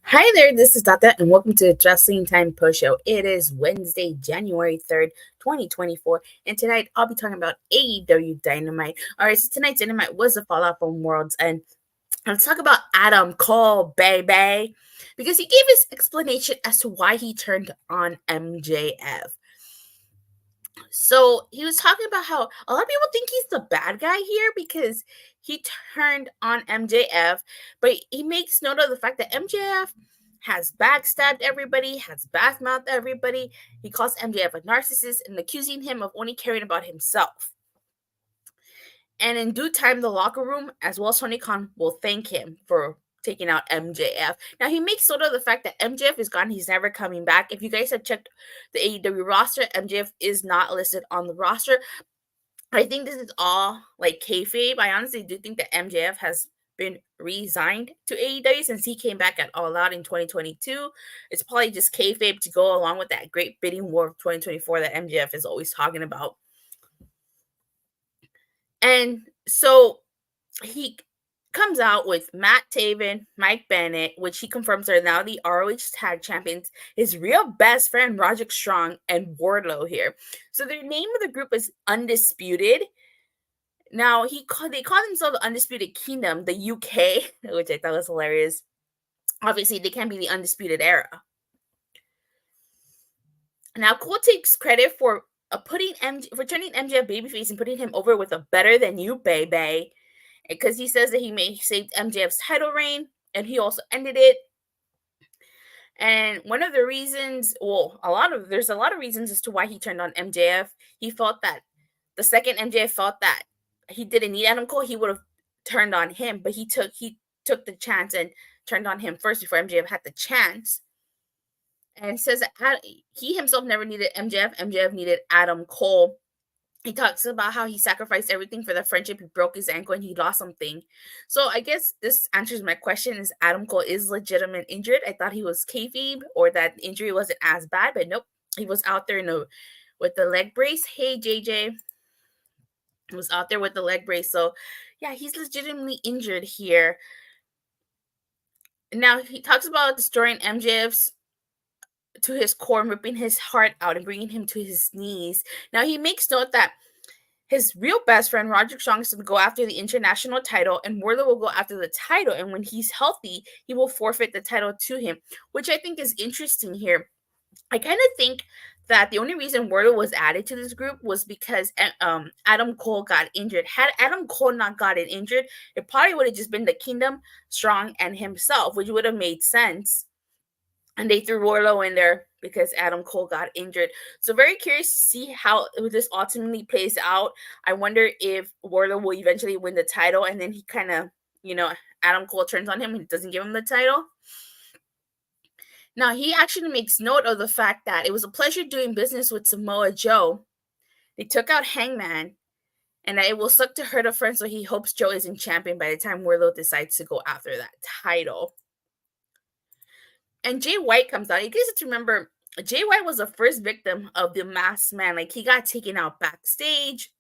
Hi there, this is Dante, and welcome to the Wrestling Time Post Show. It is Wednesday, January 3rd, 2024, and tonight I'll be talking about AEW Dynamite. Alright, so tonight's Dynamite was the fallout from Worlds, and let's talk about Adam Cole, baby, because he gave his explanation as to why he turned on MJF. So he was talking about how a lot of people think he's the bad guy here because he turned on MJF, but he makes note of the fact that MJF has backstabbed everybody, has backmouthed everybody. He calls MJF a narcissist and accusing him of only caring about himself. And in due time, the locker room, as well as Tony Khan, will thank him for taking out MJF. Now, he makes note of the fact that MJF is gone. He's never coming back. If you guys have checked the AEW roster, MJF is not listed on the roster. I think this is all like kayfabe. I honestly do think that MJF has been re-signed to AEW since he came back at All Out in 2022. It's probably just kayfabe to go along with that great bidding war of 2024 that MJF is always talking about. And so he comes out with Matt Taven, Mike Bennett, which he confirms are now the ROH Tag Champions, his real best friend, Roderick Strong, and Wardlow here. So the name of the group is Undisputed. Now, they call themselves the Undisputed Kingdom, the UK, which I thought was hilarious. Obviously, they can't be the Undisputed Era. Now, Cole takes credit for turning MJF babyface and putting him over with a better than you, baby. Because he says that he may saved MJF's title reign, and he also ended it. And one of the reasons, there's a lot of reasons as to why he turned on MJF. He felt that the second MJF felt that he didn't need Adam Cole, he would have turned on him, but he took the chance and turned on him first before MJF had the chance. And says that he himself never needed MJF. MJF needed Adam Cole. He talks about how he sacrificed everything for the friendship. He broke his ankle and he lost something. So I guess this answers my question: is Adam Cole is legitimate injured? I thought he was kayfabe or that the injury wasn't as bad, but nope, he was out there with the leg brace. Hey JJ, he was out there with the leg brace. So yeah, he's legitimately injured here. Now he talks about destroying MJF's to his core, ripping his heart out and bringing him to his knees. Now he makes note that his real best friend, Roderick Strong, is to go after the international title, and Wardlow will go after the title. And when he's healthy, he will forfeit the title to him, which I think is interesting here. I kind of think that the only reason Wardlow was added to this group was because Adam Cole got injured. Had Adam Cole not gotten injured, it probably would have just been the Kingdom, Strong, and himself, which would have made sense. And they threw Wardlow in there because Adam Cole got injured. So very curious to see how this ultimately plays out. I wonder if Wardlow will eventually win the title and then he kind of, Adam Cole turns on him and doesn't give him the title. Now, he actually makes note of the fact that it was a pleasure doing business with Samoa Joe. They took out Hangman, and that it will suck to hurt a friend, so he hopes Joe isn't champion by the time Wardlow decides to go after that title. And Jay White comes out. You guys have to remember, Jay White was the first victim of the masked man. Like, he got taken out backstage.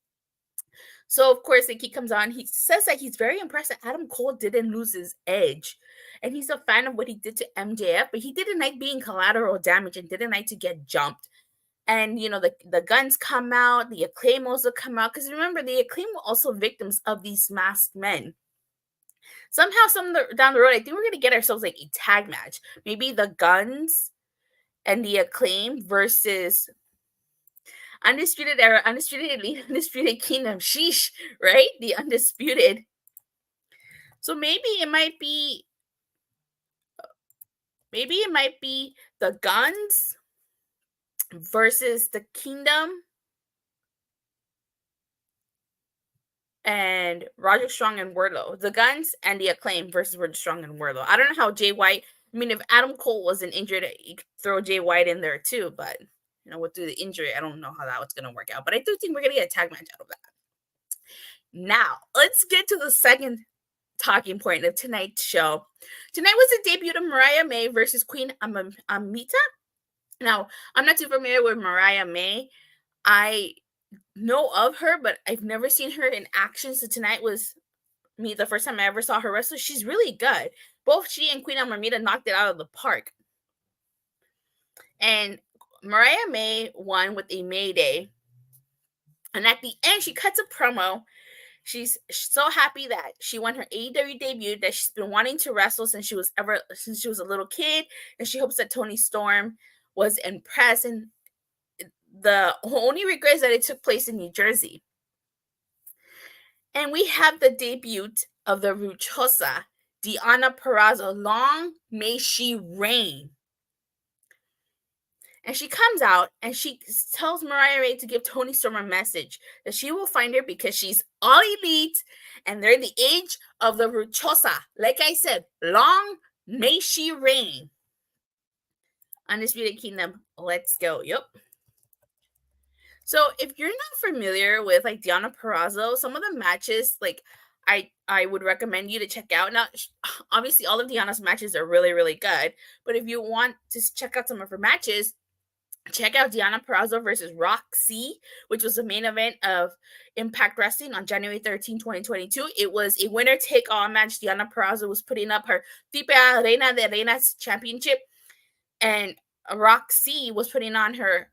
So, of course, he comes on. He says that he's very impressed that Adam Cole didn't lose his edge. And he's a fan of what he did to MJF, but he didn't like being collateral damage and didn't like to get jumped. And, the guns come out. The Acclaim also come out. Because remember, the Acclaim were also victims of these masked men. Somehow, down the road, I think we're going to get ourselves like a tag match. Maybe the Guns and the Acclaim versus Undisputed Era, Undisputed Elite, Undisputed Kingdom. Sheesh, right? The Undisputed. So maybe it might be the Guns versus the Kingdom and Roderick Strong and Wardlow. The Guns and the Acclaim versus Roderick Strong and Wardlow. I don't know how Jay White, if Adam Cole wasn't injured, you could throw Jay White in there too, but with the injury, I don't know how that was going to work out. But I do think we're going to get a tag match out of that. Now, let's get to the second talking point of tonight's show. Tonight was the debut of Mariah May versus Queen Aminata. Now, I'm not too familiar with Mariah May. I know of her, but I've never seen her in action. So tonight was the first time I ever saw her wrestle. She's really good. Both she and Queen Aminata knocked it out of the park. And Mariah May won with a Mayday. And at the end, she cuts a promo. She's so happy that she won her AEW debut, that she's been wanting to wrestle since she was a little kid, and she hopes that Toni Storm was impressed. And the only regret is that it took place in New Jersey. And we have the debut of the Ruchosa, Deonna Purrazzo. Long may she reign. And she comes out and she tells Mariah May to give Toni Storm a message that she will find her because she's all elite and they're the age of the Ruchosa. Like I said, long may she reign. Undisputed Kingdom, let's go. Yep. So if you're not familiar with like Deonna Purrazzo, some of the matches like I would recommend you to check out. Now, obviously, all of Deonna's matches are really, really good. But if you want to check out some of her matches, check out Deonna Purrazzo versus Roxy, which was the main event of Impact Wrestling on January 13, 2022. It was a winner-take-all match. Deonna Purrazzo was putting up her Tipa Reina de Reinas championship, and Roxy was putting on her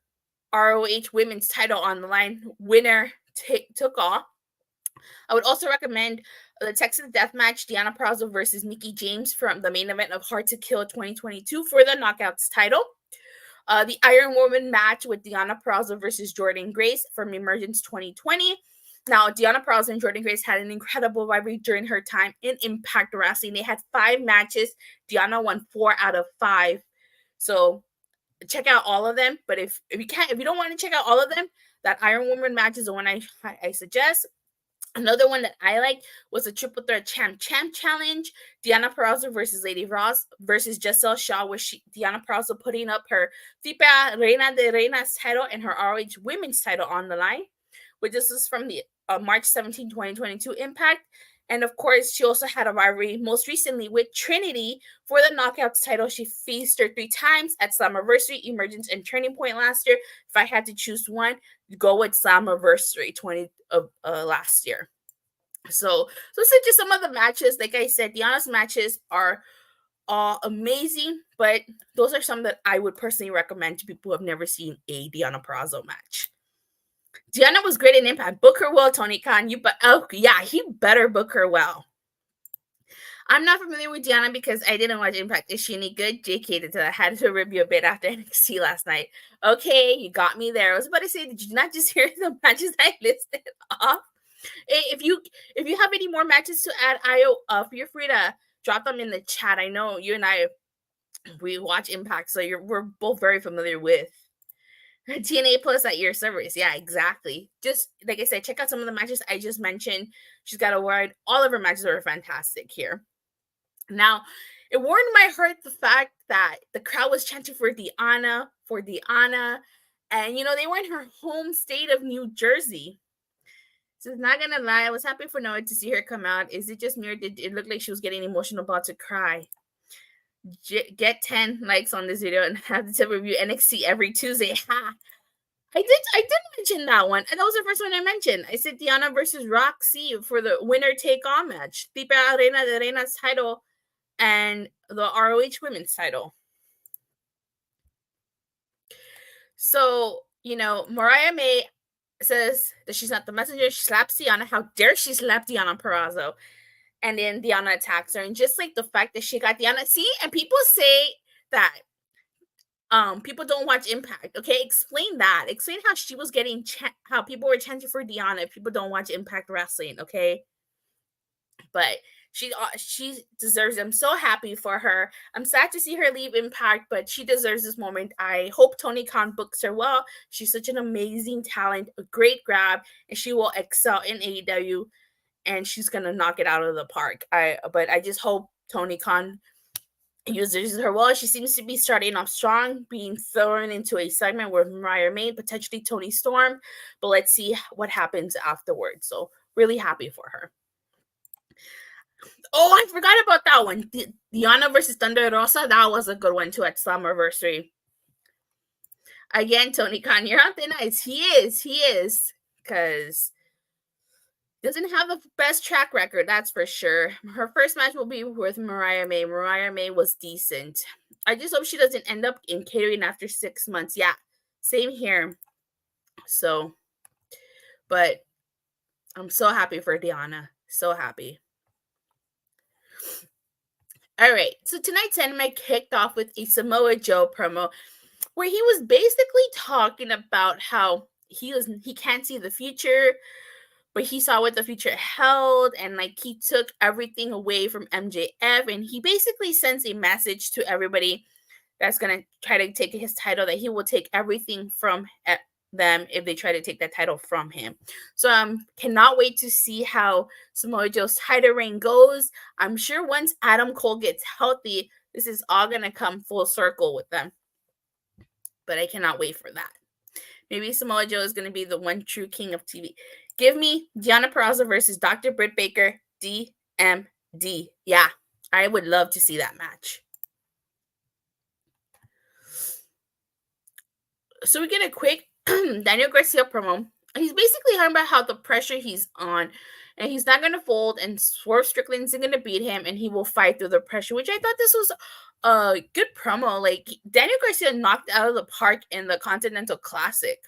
ROH women's title on the line. Winner took all. I would also recommend the Texas Death Match, Deonna Purrazzo versus Mickie James from the main event of Hard to Kill 2022 for the Knockouts title. The Iron Woman match with Deonna Purrazzo versus Jordynne Grace from Emergence 2020. Now, Deonna Purrazzo and Jordynne Grace had an incredible rivalry during her time in Impact Wrestling. They had 5 matches. Deonna won 4 out of 5. So check out all of them. But if you don't want to check out all of them, that Iron Woman match is the one I suggest. Another one that I like was the Triple Threat Champ Challenge. Deonna Purrazzo versus Lady Ross versus Giselle Shaw, where Deonna Purrazzo putting up her Tipa Reina de Reinas title and her ROH Women's title on the line. Which this is from the March 17, 2022 Impact. And of course, she also had a rivalry most recently with Trinity for the Knockouts title. She faced her 3 times at Slammiversary, Emergence, and Turning Point last year. If I had to choose one, go with Slammiversary 20 of last year. So this is just some of the matches. Like I said, Deonna's matches are all amazing, but those are some that I would personally recommend to people who have never seen a Deonna Purrazzo match. Deonna was great in Impact. Book her well, Tony Khan. He better book her well. I'm not familiar with Deonna because I didn't watch Impact. Is she any good? JK did that. I had to review a bit after NXT last night. Okay, you got me there. I was about to say, did you not just hear the matches I listed off? If you have any more matches to add, feel free to drop them in the chat. I know you and I, we watch Impact, so we're both very familiar with TNA Plus at your service. Yeah, exactly. Just like I said, check out some of the matches I just mentioned. She's got a word. All of her matches are fantastic here. Now, it warmed my heart the fact that the crowd was chanting for Deonna, and they were in her home state of New Jersey. So not gonna lie, I was happy for Noah to see her come out. Is it just me, or did it look like she was getting emotional, about to cry? Get 10 likes on this video and have to review NXT every Tuesday. Ha! I did mention that one, and that was the first one I mentioned. I said Deonna versus Roxy for the winner take all match, Tipa Reina de Reinas title, and the ROH Women's title. So Mariah May says that she's not the messenger. She slaps Deonna. How dare she slap Deonna Purrazzo? And then Deonna attacks her. And just like the fact that she got Deonna. See, and people say that people don't watch Impact. Okay, explain that. Explain how she was getting how people were chanting for Deonna if people don't watch Impact Wrestling. Okay, but she deserves. I'm so happy for her. I'm sad to see her leave Impact, but she deserves this moment. I hope Tony Khan books her well. She's such an amazing talent, a great grab, and she will excel in AEW. And she's gonna knock it out of the park. But I just hope Tony Khan He uses her well. She seems to be starting off strong, being thrown into a segment with Mariah May, potentially Toni Storm. But let's see what happens afterwards. So really happy for her. Oh, I forgot about that one. Deonna versus Thunder Rosa. That was a good one too at Slammiversary. Again, Tony Khan, you're on thin ice. He is. Because doesn't have the best track record, that's for sure. Her first match will be with Mariah May. Mariah May was decent. I just hope she doesn't end up in catering after 6 months. Yeah, same here. So, but I'm so happy for Deonna. So happy. All right, so tonight's anime kicked off with a Samoa Joe promo where he was basically talking about how he can't see the future, but he saw what the future held, and like he took everything away from MJF, and he basically sends a message to everybody that's gonna try to take his title that he will take everything from them if they try to take that title from him. So cannot wait to see how Samoa Joe's title reign goes. I'm sure once Adam Cole gets healthy, this is all gonna come full circle with them. But I cannot wait for that. Maybe Samoa Joe is going to be the one true king of TV. Give me Deonna Purrazzo versus Dr. Britt Baker, DMD. Yeah, I would love to see that match. So we get a quick Daniel Garcia promo. He's basically talking about how the pressure he's on, and he's not going to fold, and Swerve Strickland isn't going to beat him, and he will fight through the pressure, which I thought this was a good promo. Like, Daniel Garcia knocked out of the park in the Continental Classic.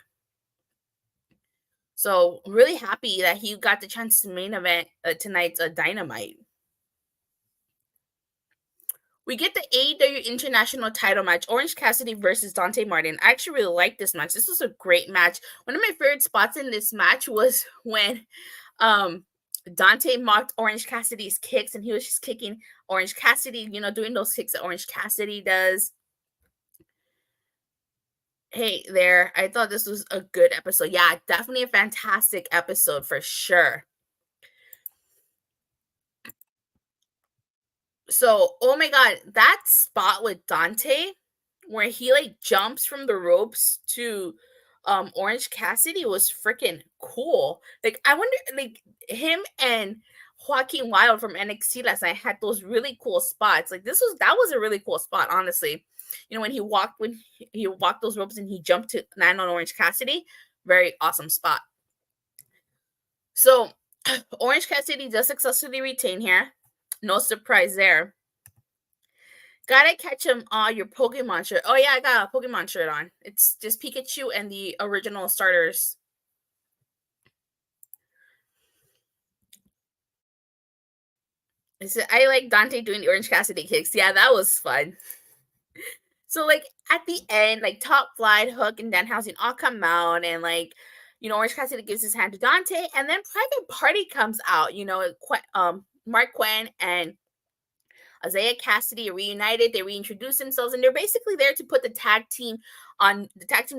So really happy that he got the chance to main event tonight's Dynamite. We get the AEW International title match, Orange Cassidy versus Dante Martin. I actually really like this match. This was a great match. One of my favorite spots in this match was when Dante mocked Orange Cassidy's kicks, and he was just kicking Orange Cassidy, doing those kicks that Orange Cassidy does. Hey there, I thought this was a good episode. Yeah, definitely a fantastic episode for sure. So, oh my god, that spot with Dante where he like jumps from the ropes to Orange Cassidy was freaking cool. Like I wonder like him and Joaquin Wild from NXT last night had those really cool spots. Like that was a really cool spot, honestly. When he walked those ropes and he jumped to land on Orange Cassidy, very awesome spot. So Orange Cassidy does successfully retain here. No surprise there. Gotta catch him on your Pokemon shirt. Oh yeah, I got a Pokemon shirt on. It's just Pikachu and the original starters. I like Dante doing the Orange Cassidy kicks. Yeah, that was fun. So like at the end, like Top Flight, Hook, and Danhausen all come out, and like Orange Cassidy gives his hand to Dante, and then Private Party comes out. Mark Quinn and Isaiah Cassidy are reunited. They reintroduce themselves, and they're basically there to put the tag team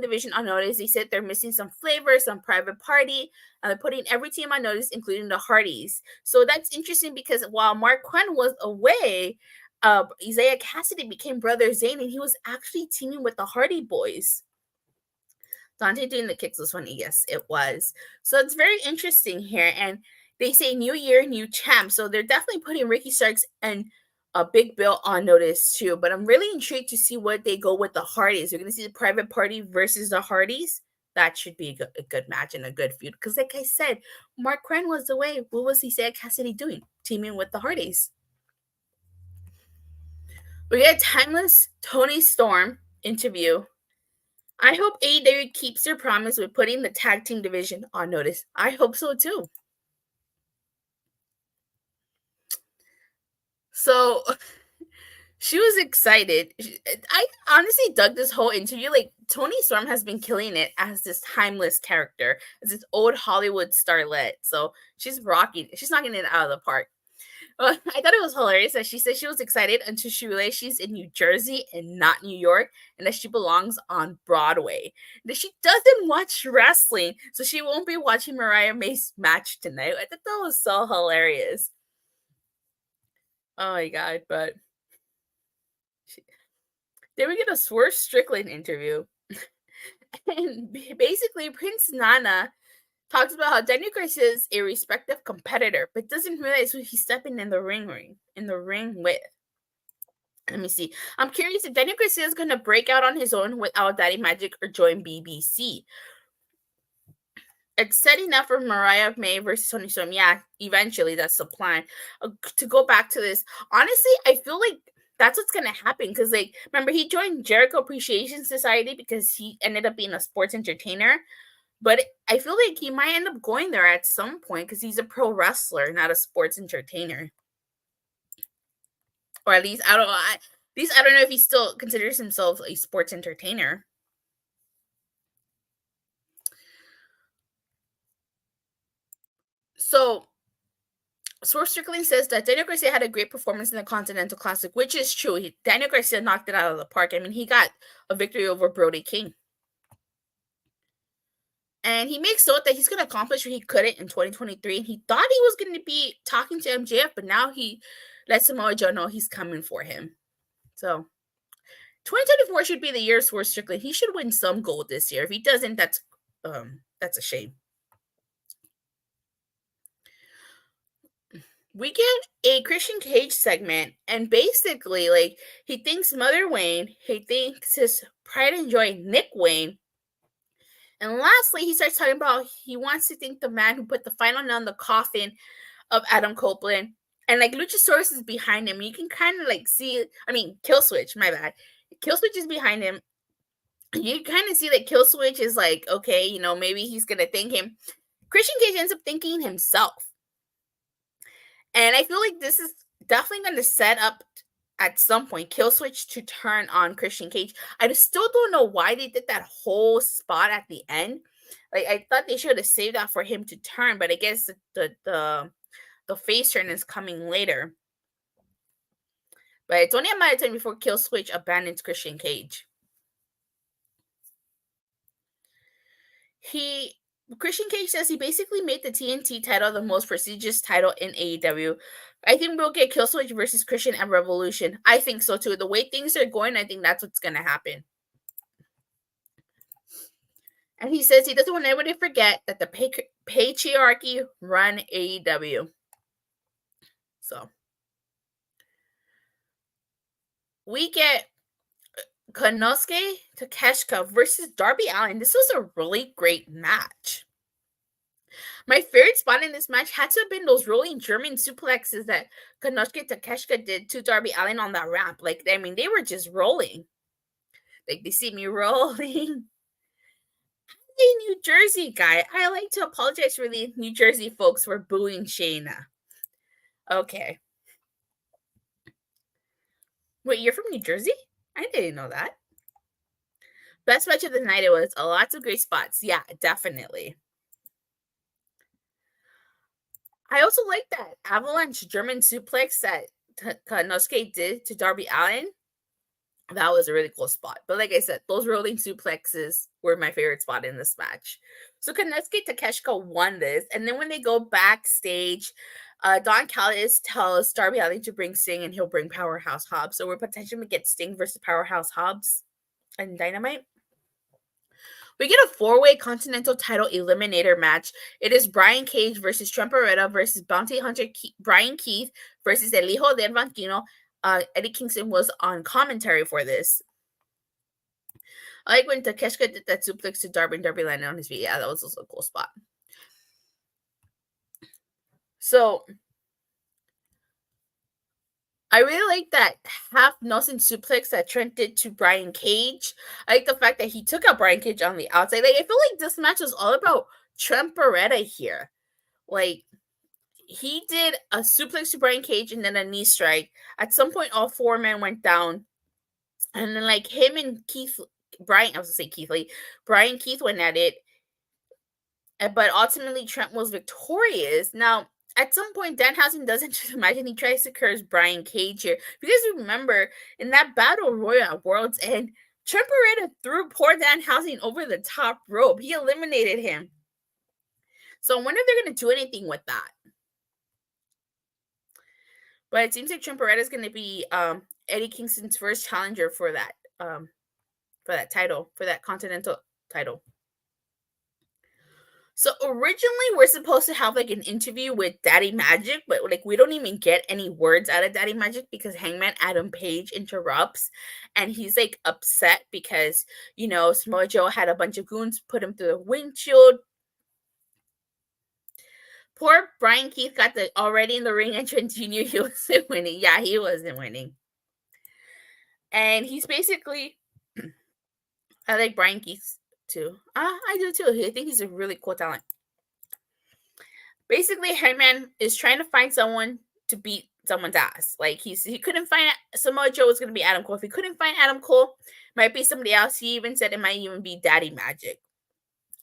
division on notice. They said they're missing some flavor, some Private Party, and they're putting every team on notice, including the Hardys. So that's interesting because while Mark Quinn was away, Isaiah Cassidy became Brother Zane, and he was actually teaming with the Hardy Boys. Dante doing the kicks was funny. Yes, it was. So it's very interesting here, and they say new year, new champ. So they're definitely putting Ricky Starks and a Big Bill on notice too. But I'm really intrigued to see what they go with the Hardys. You're going to see the Private Party versus the Hardys. That should be a good match and a good feud. Because like I said, Mark Quinn was away. What was he say Cassidy doing? Teaming with the Hardys. We get a timeless Toni Storm interview. I hope AEW keeps their promise with putting the tag team division on notice. I hope so too. So she was excited. I honestly dug this whole interview. Like Toni Storm has been killing it as this timeless character, as this old Hollywood starlet. So she's rocking. She's knocking it out of the park. I thought it was hilarious that she said she was excited until she realized she's in New Jersey and not New York, and that she belongs on Broadway. That she doesn't watch wrestling, so she won't be watching Mariah May's match tonight. I thought that was so hilarious. Oh my god, but Then we get a Swerve Strickland interview. And basically, Prince Nana talks about how Daniel Garcia is a respected competitor, but doesn't realize who he's stepping in the ring with. Let me see. I'm curious if Daniel Garcia is going to break out on his own without Daddy Magic or join BBC. It's setting up for Mariah May versus Toni Storm. Yeah, eventually that's the plan. To go back to this, honestly, I feel like that's what's gonna happen because, like, remember he joined Jericho Appreciation Society because he ended up being a sports entertainer, but I feel like he might end up going there at some point because he's a pro wrestler, not a sports entertainer, or at least I don't know. At least I don't know if he still considers himself a sports entertainer. So, Swerve Strickland says that Daniel Garcia had a great performance in the Continental Classic, which is true. Daniel Garcia knocked it out of the park. I mean, he got a victory over Brody King. And he makes note that he's going to accomplish what he couldn't in 2023. And he thought he was going to be talking to MJF, but now he lets Samoa Joe know he's coming for him. So, 2024 should be the year for Strickland. He should win some gold this year. If he doesn't, that's a shame. We get a Christian Cage segment, and basically, like, he thinks Mother Wayne, he thinks his pride and joy, Nick Wayne, and lastly, he starts talking about he wants to thank the man who put the final nail in the coffin of Adam Copeland, and like Luchasaurus is behind him. You can kind of like see, Killswitch, my bad. Killswitch is behind him. You kind of see that Killswitch is like, okay, maybe he's gonna thank him. Christian Cage ends up thanking himself. And I feel like this is definitely going to set up at some point Killswitch to turn on Christian Cage. I still don't know why they did that whole spot at the end. Like, I thought they should have saved that for him to turn, but I guess the face turn is coming later. But it's only a matter of time before Killswitch abandons Christian Cage. Christian Cage says he basically made the TNT title the most prestigious title in AEW. I think we'll get Killswitch versus Christian at Revolution. I think so too. The way things are going, I think that's what's going to happen. And he says he doesn't want anybody to forget that the patriarchy run AEW. So, we get Konosuke Takeshita versus Darby Allin. This was a really great match. My favorite spot in this match had to have been those rolling German suplexes that Konosuke Takeshita did to Darby Allin on that ramp. Like, they were just rolling. Like, they see me rolling. I'm a New Jersey guy. I like to apologize for the New Jersey folks for booing Shayna. Okay. Wait, you're from New Jersey? I didn't know that. Best match of the night it was. Lots of great spots. Yeah, definitely. I also like that avalanche German suplex that Konosuke did to Darby Allin. That was a really cool spot. But like I said, those rolling suplexes were my favorite spot in this match. So Konosuke Takeshita won this. And then when they go backstage, Don Callis tells Darby Allin to bring Sting and he'll bring Powerhouse Hobbs. So we're potentially going to get Sting versus Powerhouse Hobbs and Dynamite. We get a 4-way Continental title eliminator match. It is Brian Cage versus Trent Beretta versus Bounty Hunter Brian Keith versus El Hijo del Vikingo. Eddie Kingston was on commentary for this. I like when Takeshita did that suplex to Darby and Darby landed on his feet. Yeah, that was also a cool spot. So, I really like that half Nelson suplex that Trent did to Brian Cage. I like the fact that he took out Brian Cage on the outside. Like, I feel like this match was all about Trent Beretta here. Like, he did a suplex to Brian Cage and then a knee strike. At some point, all 4 men went down. And then, like, him and Brian Keith went at it. But ultimately, Trent was victorious. Now, at some point, Danhausen does enter the match and he tries to curse Brian Cage here. Because remember, in that Battle Royal at World's End, Trent Beretta threw poor Danhausen over the top rope. He eliminated him. So I wonder if they're going to do anything with that. But it seems like Trent Beretta is going to be Eddie Kingston's first challenger for that title, for that Continental title. So originally we're supposed to have like an interview with Daddy Magic, but like we don't even get any words out of Daddy Magic because Hangman Adam Page interrupts, and he's like upset because, you know, Samoa Joe had a bunch of goons put him through the windshield. Poor Bryan Keith got the already in the ring entrance. You knew he wasn't winning. Yeah, he wasn't winning. And he's basically, I like Bryan Keith too. I do too. I think he's a really cool talent. Basically, Hangman is trying to find someone to beat someone's ass. Like he couldn't find Samoa Joe was going to be Adam Cole. If he couldn't find Adam Cole, might be somebody else. He even said it might even be Daddy Magic.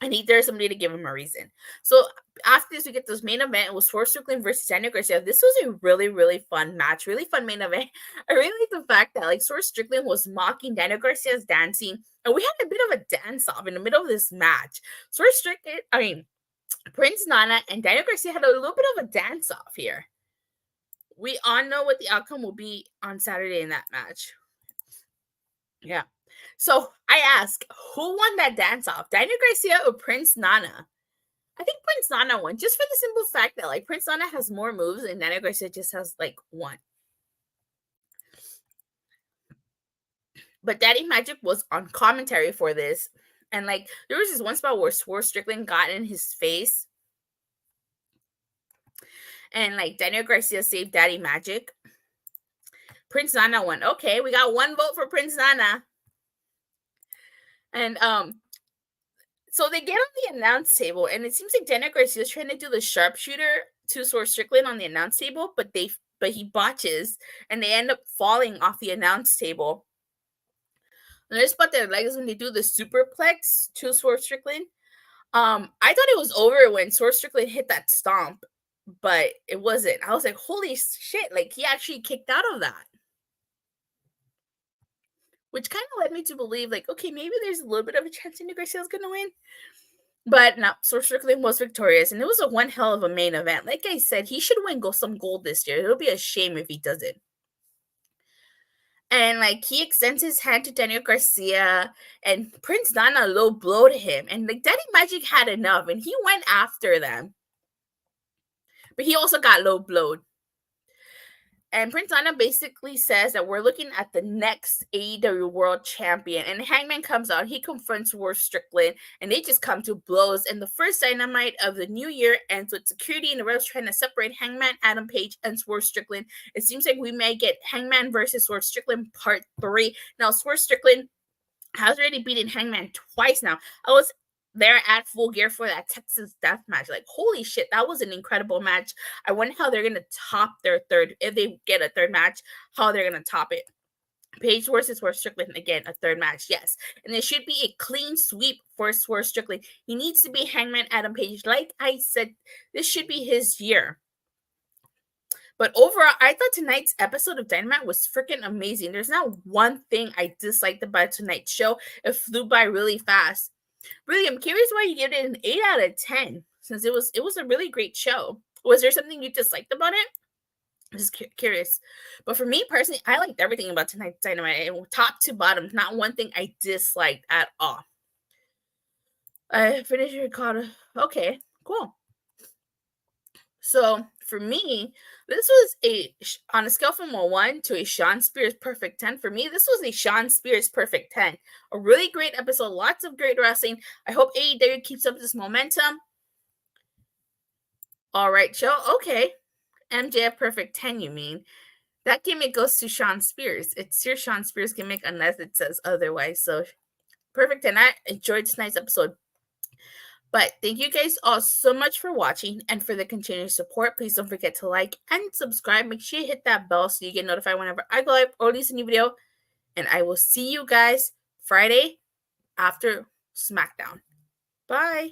And he dared somebody to give him a reason. So after this, we get this main event. It was Strickland versus Daniel Garcia. This was a really, really fun match. Really fun main event. I really like the fact that like Strickland was mocking Daniel Garcia's dancing. And we had a bit of a dance-off in the middle of this match. Prince Nana and Daniel Garcia had a little bit of a dance-off here. We all know what the outcome will be on Saturday in that match. Yeah. So I ask, who won that dance-off? Daniel Garcia or Prince Nana? I think Prince Nana won, just for the simple fact that like Prince Nana has more moves and Daniel Garcia just has like one. But Daddy Magic was on commentary for this. And like there was this one spot where Strickland got in his face. And like Daniel Garcia saved Daddy Magic. Prince Nana won. Okay, we got one vote for Prince Nana. And so they get on the announce table, and it seems like Daniel Garcia is trying to do the sharpshooter to Strickland on the announce table, but he botches, and they end up falling off the announce table. And they spot their legs when they do the superplex to Strickland. I thought it was over when Strickland hit that stomp, but it wasn't. I was like, holy shit, like he actually kicked out of that. Which kind of led me to believe, like, okay, maybe there's a little bit of a chance Daniel Garcia is going to win. But no, Strickland was victorious, and it was a one hell of a main event. Like I said, he should win some gold this year. It'll be a shame if he doesn't. And, like, he extends his hand to Daniel Garcia, and Prince Nana low blowed him. And, like, Daddy Magic had enough, and he went after them. But he also got low blowed. And Prince Nana basically says that we're looking at the next AEW World Champion. And Hangman comes out. He confronts Strickland. And they just come to blows. And the first Dynamite of the new year ends with security and the refs trying to separate Hangman, Adam Page, and Strickland. It seems like we may get Hangman versus Strickland Part 3. Now, Strickland has already beaten Hangman twice now. I was there at Full Gear for that Texas death match. Like, holy shit, that was an incredible match. I wonder how they're going to top their third, if they get a third match, how they're going to top it. Page versus Strickland, again, a third match, yes. And there should be a clean sweep for Strickland. He needs to be Hangman Adam Page. Like I said, this should be his year. But overall, I thought tonight's episode of Dynamite was freaking amazing. There's not one thing I disliked about tonight's show. It flew by really fast. Really, I'm curious why you give it an 8 out of 10, since it was a really great show. Was there something you disliked about it? I'm just curious. But for me personally, I liked everything about tonight's Dynamite, top to bottom. Not one thing I disliked at all. I finished your call. Okay, cool. So for me, this was on a scale from a 1 to a Shawn Spears perfect 10. For me, this was a Shawn Spears perfect 10. A really great episode, lots of great wrestling. I hope AEW keeps up this momentum. All right, show. Okay. MJF perfect 10, you mean? That gimmick goes to Shawn Spears. It's your Shawn Spears gimmick unless it says otherwise. So perfect 10. I enjoyed tonight's episode. But thank you guys all so much for watching and for the continued support. Please don't forget to like and subscribe. Make sure you hit that bell so you get notified whenever I go live or release a new video. And I will see you guys Friday after SmackDown. Bye.